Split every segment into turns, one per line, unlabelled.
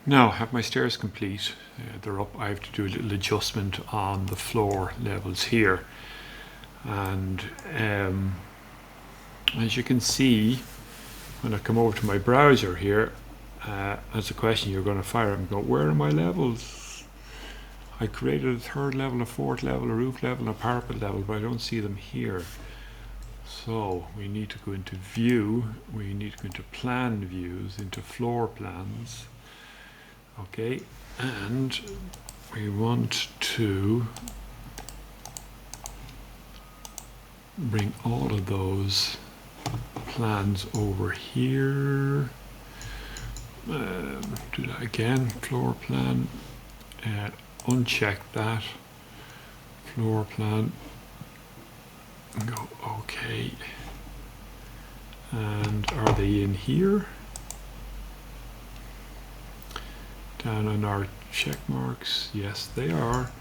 Now I have my stairs complete. They're up. I have to do a little adjustment on the floor levels here, and as you can see, when I come over to my browser here, that's a question you're going to fire and go, where are my levels? I created a third level, a fourth level, a roof level, and a parapet level, but I don't see them here. So we need to go into view, we need to go into plan views, into floor plans. Okay, and we want to bring all of those plans over here. Do that again, floor plan, uncheck that, floor plan, and go okay. And are they in here? Down on our check marks, yes they are.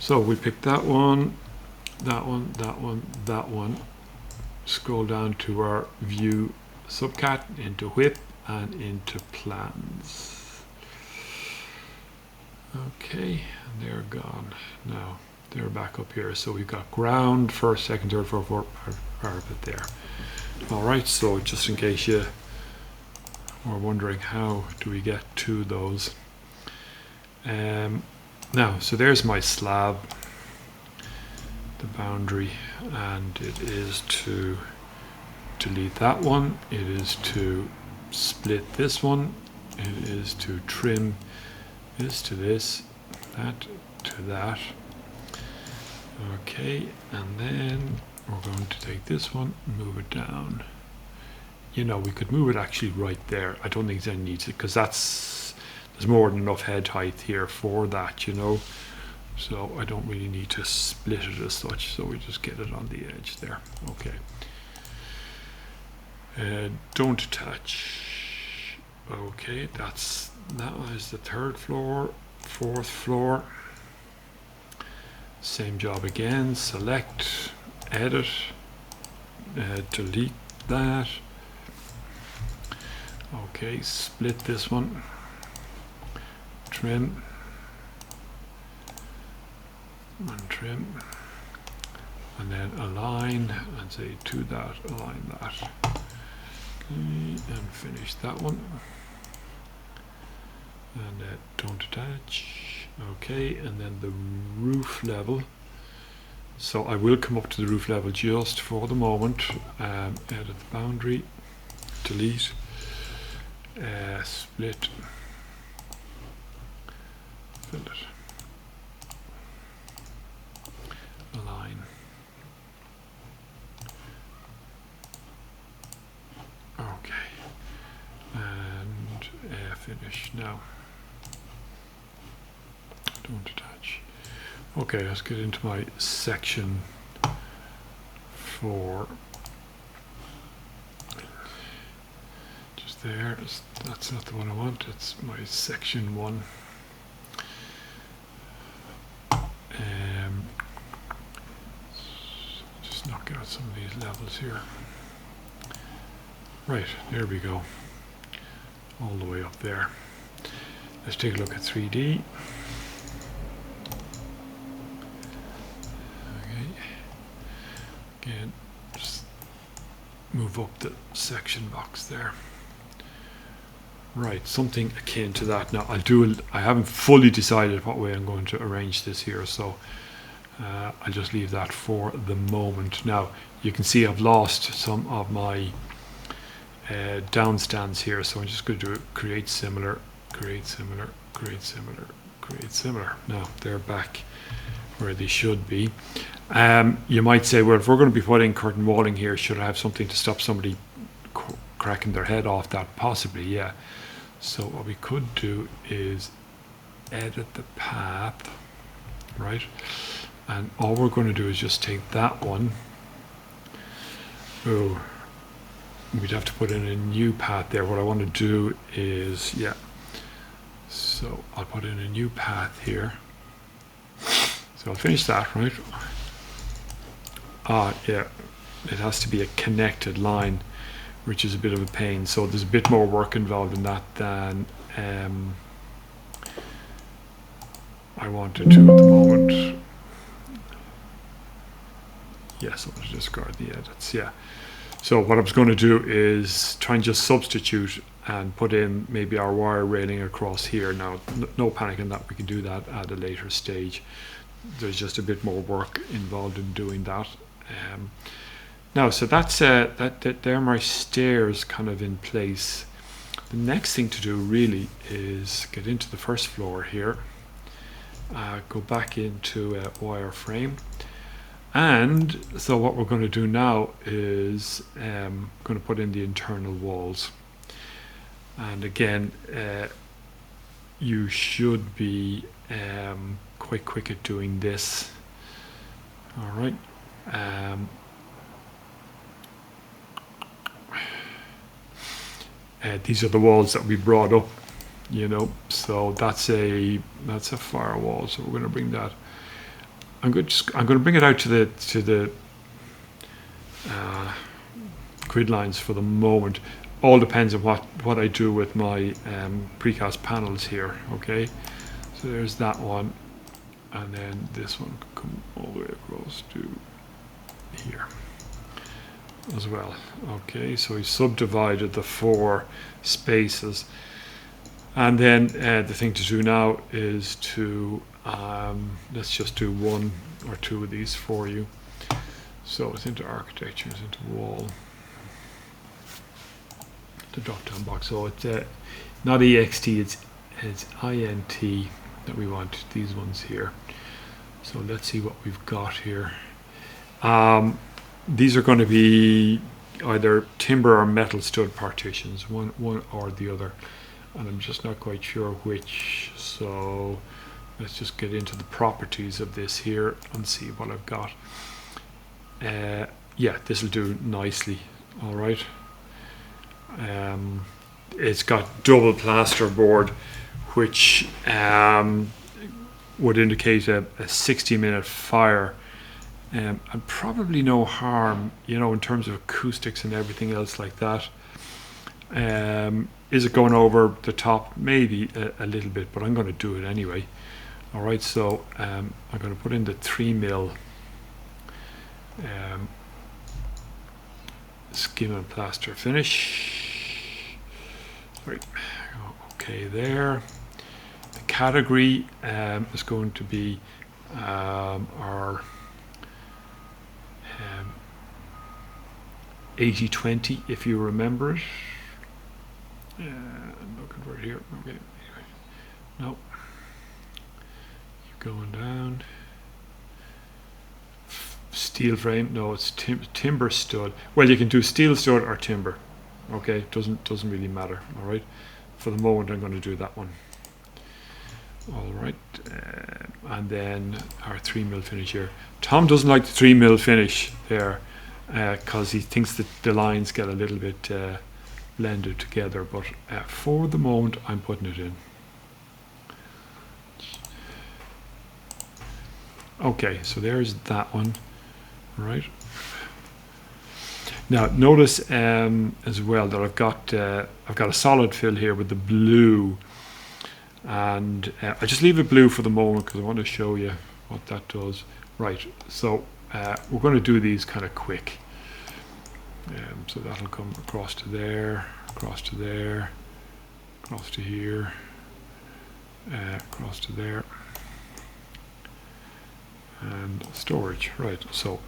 So we pick that one, that one, that one, that one. Scroll down to our view subcat, into whip and into plans. Okay, and they're gone. Now they're back up here. So we've got ground, first, second, third, fourth, parapet there. All right, so just in case you were wondering how do we get to those. Now, so there's my slab, the boundary, and it is to delete that one, it is to split this one, it is to trim this to this, that to that. Okay, and then we're going to take this one and move it down. You know, we could move it actually right there. I don't think there's any need to, because there's more than enough head height here for that, you know. So I don't really need to split it as such, so we just get it on the edge there. Okay. Don't attach. Okay, that was the third floor, fourth floor. Same job again, select, edit, delete that. Okay, split this one, trim, and trim, and then align, and say to that, align that. Okay, and finish that one. And don't attach. Okay, and then the roof level. So I will come up to the roof level just for the moment. Edit the boundary, delete, split, fill it, align. Okay, and finish now. Don't attach. Okay, let's get into my section 4. Just there. That's not the one I want. It's my section 1. Just knock out some of these levels here. Right, there we go. All the way up there. Let's take a look at 3D. Okay. Again, just move up the section box there. Right, something akin to that. Now I haven't fully decided what way I'm going to arrange this here, so I'll just leave that for the moment. Now you can see I've lost some of my downstands here, so I'm just going to do create similar, create similar, create similar, create similar. Now they're back where they should be. You might say, well, if we're going to be putting curtain walling here, should I have something to stop somebody cracking their head off that? Possibly, yeah. So what we could do is edit the path, right? And all we're going to do is just take that one. Oh, we'd have to put in a new path there. What I want to do is, yeah. So I'll put in a new path here. So I'll finish that, right? Yeah, it has to be a connected line, which is a bit of a pain. So there's a bit more work involved in that than I wanted to at the moment. Yes, I'll just discard the edits. Yeah. So what I was going to do is try and just substitute and put in maybe our wire railing across here. Now, no panic in that. We can do that at a later stage. There's just a bit more work involved in doing that. Now, so that's there are my stairs kind of in place. The next thing to do really is get into the first floor here, go back into wireframe, and so what we're going to do now is going to put in the internal walls. And again, you should be quite quick at doing this. All right. These are the walls that we brought up, you know. So that's a firewall. So we're going to bring that. I'm going to bring it out to the grid lines for the moment. All depends on what I do with my precast panels here. Okay, so there's that one, and then this one can come all the way across to here as well. Okay, so we subdivided the 4 spaces, and then the thing to do now is to let's just do 1 or 2 of these for you. So it's into architecture, it's into wall, the drop down box. So it's not EXT, it's INT that we want, these ones here. So let's see what we've got here. These are going to be either timber or metal stud partitions, one or the other, and I'm just not quite sure which. So let's just get into the properties of this here and see what I've got. Yeah, this will do nicely. All right. It's got double plasterboard, which would indicate a 60-minute fire. And probably no harm, you know, in terms of acoustics and everything else like that. Is it going over the top? Maybe a little bit, but I'm going to do it anyway. All right, so I'm going to put in the 3mm skim and plaster finish. Right. Okay, there. The category is going to be our 80/20, if you remember it. No convert here. Okay. No. You're going down. Steel frame. No, it's timber stud. Well, you can do steel stud or timber. Okay, doesn't really matter. All right. For the moment, I'm going to do that one. All right, and then our 3mm finish here. Tom doesn't like the 3mm finish there because he thinks that the lines get a little bit blended together, but for the moment I'm putting it in. Okay, so there's that one. All right. Now notice as well that I've got a solid fill here with the blue. And I just leave it blue for the moment because I want to show you what that does. Right, so we're going to do these kind of quick. So that'll come across to there, across to there, across to here, across to there, and storage. Right, so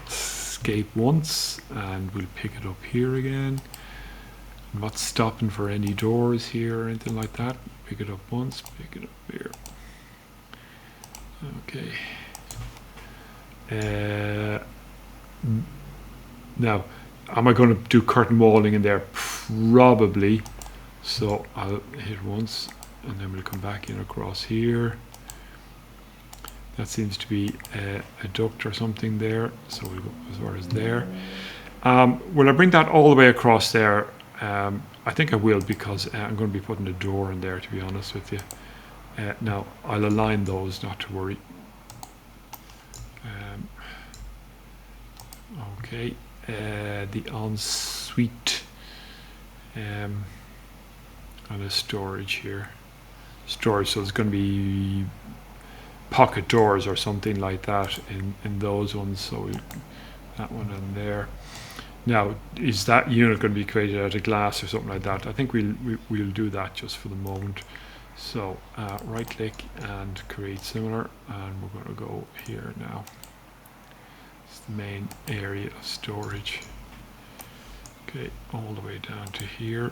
escape once, and we'll pick it up here again. I'm not stopping for any doors here or anything like that. Pick it up once, pick it up here. Okay. Now, am I going to do curtain walling in there? Probably. So I'll hit once, and then we'll come back in across here. That seems to be a duct or something there. So we'll go as far as there. Will I bring that all the way across there? I think I will, because I'm going to be putting a door in there, to be honest with you. Now, I'll align those, not to worry. Okay, the ensuite on a storage here. Storage, so it's going to be pocket doors or something like that in those ones. So that one in there. Now, is that unit going to be created out of glass or something like that? I think we'll do that just for the moment. So right click and create similar, and we're going to go here now. It's the main area of storage. Okay, all the way down to here,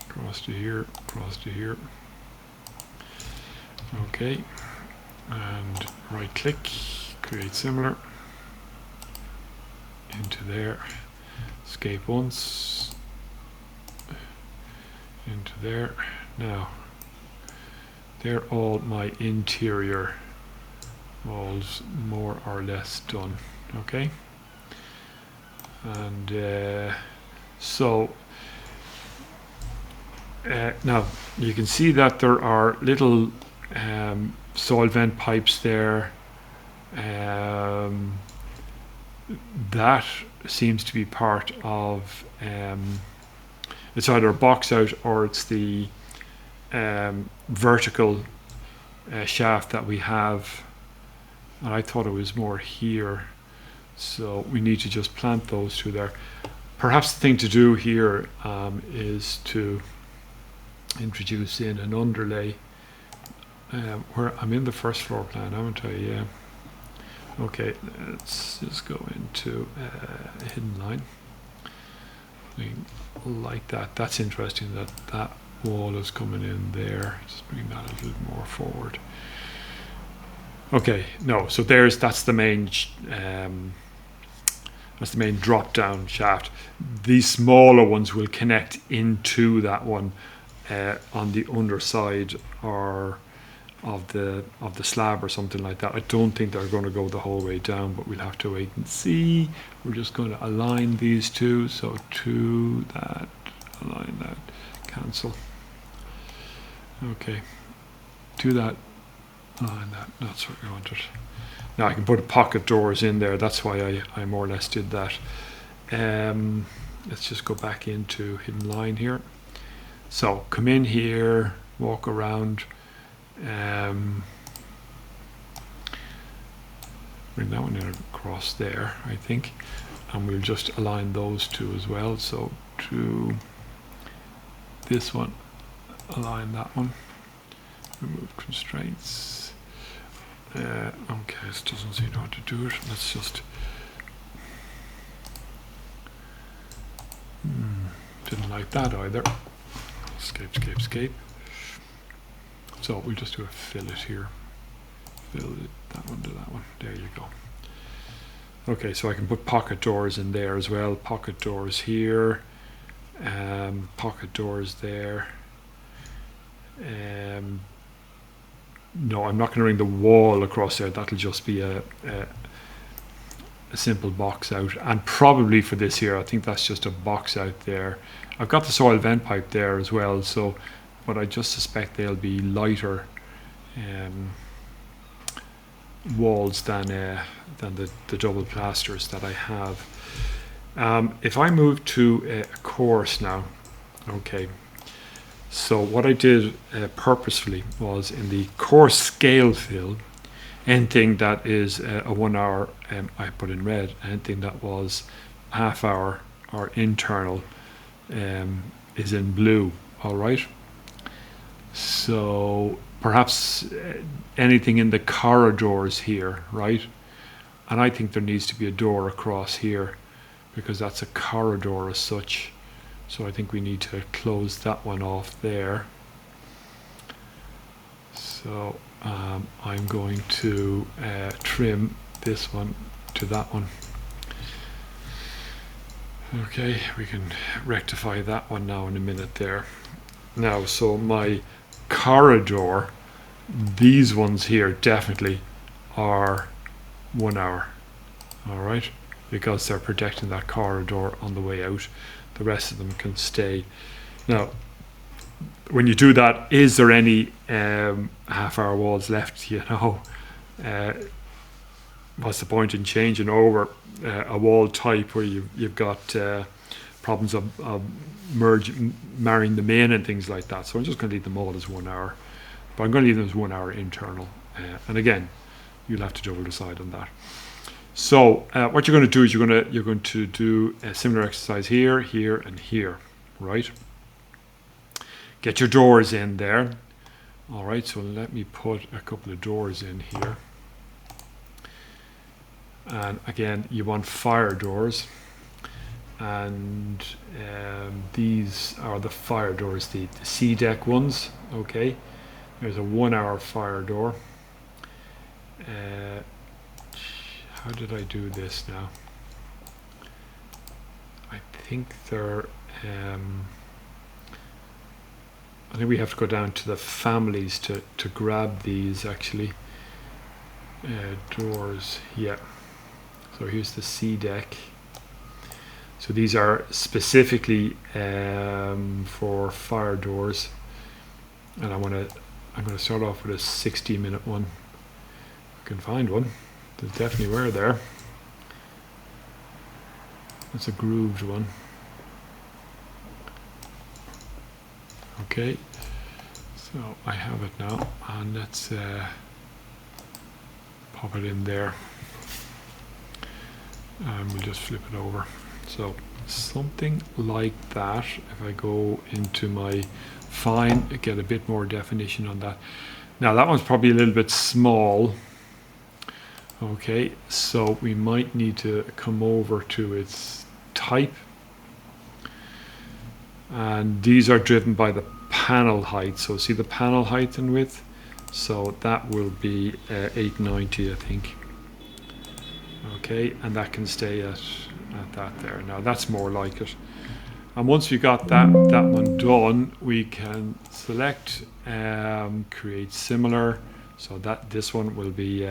across to here, across to here. Okay, and right click, create similar, into there, escape once, into there. Now, they're all my interior walls more or less done, okay? And so now you can see that there are little soil vent pipes there. That seems to be part of it's either a box out or it's the vertical shaft that we have, and I thought it was more here, so we need to just plant those two there. Perhaps the thing to do here is to introduce in an underlay where I'm in the first floor plan, haven't I? Yeah. Okay, let's just go into a hidden line. Like that. That's interesting that that wall is coming in there. Just bring that a little more forward. Okay, no, so that's the main drop down shaft. These smaller ones will connect into that one on the underside or of the slab or something like that. I don't think they're going to go the whole way down, but we'll have to wait and see. We're just going to align these two, so to that, align that, cancel. Okay, to that, align that. That's what we wanted. Now I can put pocket doors in there. That's why I more or less did that. Let's just go back into hidden line here. So come in here, walk around. Bring that one in across there, I think, and we'll just align those two as well. So to this one, align that one, remove constraints. Okay, this doesn't seem to know how to do it. Let's just didn't like that either. Escape, escape, escape. So we'll just do a fillet here. Fill it, that one to that one. There you go. Okay, so I can put pocket doors in there as well. Pocket doors here. Pocket doors there. No, I'm not going to bring the wall across there. That'll just be a simple box out. And probably for this here, I think that's just a box out there. I've got the soil vent pipe there as well, so but I just suspect they'll be lighter walls than the double plasters that I have. If I move to a course now, okay, so what I did purposefully was in the course scale fill, anything that is a 1 hour, I put in red, anything that was half hour or internal is in blue, all right? So perhaps anything in the corridors here, right? And I think there needs to be a door across here because that's a corridor as such. So I think we need to close that one off there. So I'm going to trim this one to that one. Okay, we can rectify that one now in a minute there. Now, so my corridor, these ones here definitely are 1 hour, all right, because they're protecting that corridor on the way out. The rest of them can stay. Now, when you do that, is there any half-hour walls left? You know, what's the point in changing over a wall type where you've got problems of marrying them in and things like that? So I'm just going to leave them all as 1 hour, but I'm going to leave them as 1 hour internal. And again, you'll have to double decide on that. So what you're going to do is you're going to do a similar exercise here, here, and here, right? Get your doors in there. All right, so let me put a couple of doors in here. And again, you want fire doors. And these are the fire doors, the C deck ones, okay? There's a 1 hour fire door. How did I do this now? I think they're, I think we have to go down to the families to grab these actually. Doors, yeah. So here's the C deck. So these are specifically for fire doors. And I'm gonna start off with a 60-minute one. I can find one. There's definitely were there. That's a grooved one. Okay, so I have it now, and let's pop it in there. And we'll just flip it over. So something like that. If I go into my fine, get a bit more definition on that. Now that one's probably a little bit small. Okay, so we might need to come over to its type. And these are driven by the panel height. So see the panel height and width? So that will be 890, I think. Okay, and that can stay at that there. Now that's more like it. And once we got that one done, we can select create similar. So that this one will be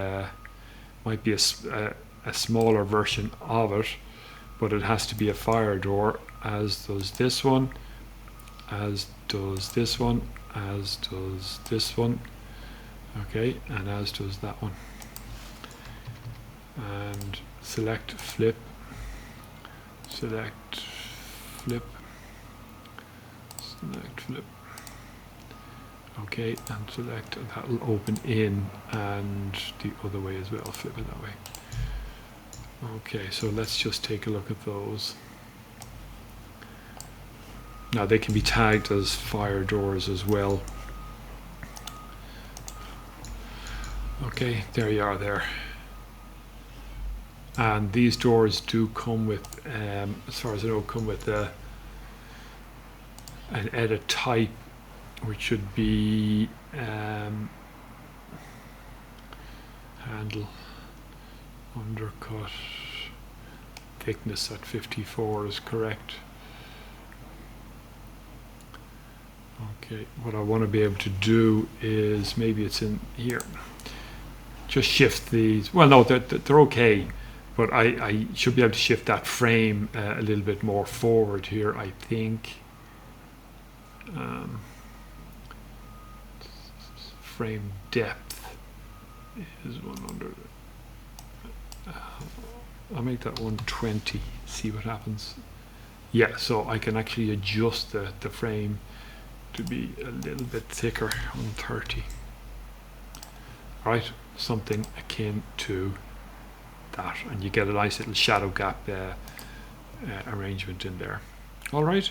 might be a smaller version of it, but it has to be a fire door, as does this one, as does this one, as does this one, okay, and as does that one. And select flip, select flip, select flip. Okay, and select, and that will open in, and the other way as well, flip it that way. Okay, so let's just take a look at those. Now they can be tagged as fire doors as well. Okay, there you are there. And these doors do come with, as far as I know, come with an edit type, which should be handle, undercut, thickness at 54 is correct. Okay, what I want to be able to do is, maybe it's in here, just shift these. Well, no, they're okay, but I should be able to shift that frame a little bit more forward here, I think. Frame depth is 100. I'll make that 120, see what happens. Yeah, so I can actually adjust the frame to be a little bit thicker, 130. Right, something akin to that, and you get a nice little shadow gap arrangement in there. All right.